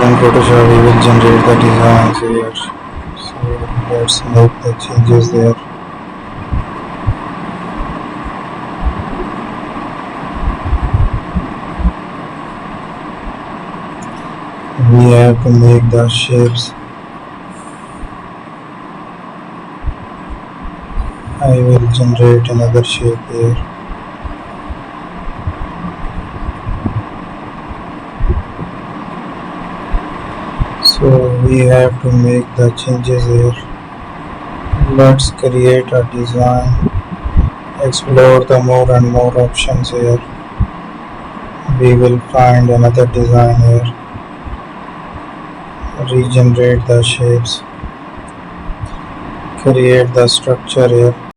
open Photoshop, we will generate the designs here. So let's make the changes there. We have to make the shapes. I will generate another shape here. So we have to make the changes here. Let's create a design. Explore the more and more options here. We will find another design here. Regenerate the shapes. Create the structure here.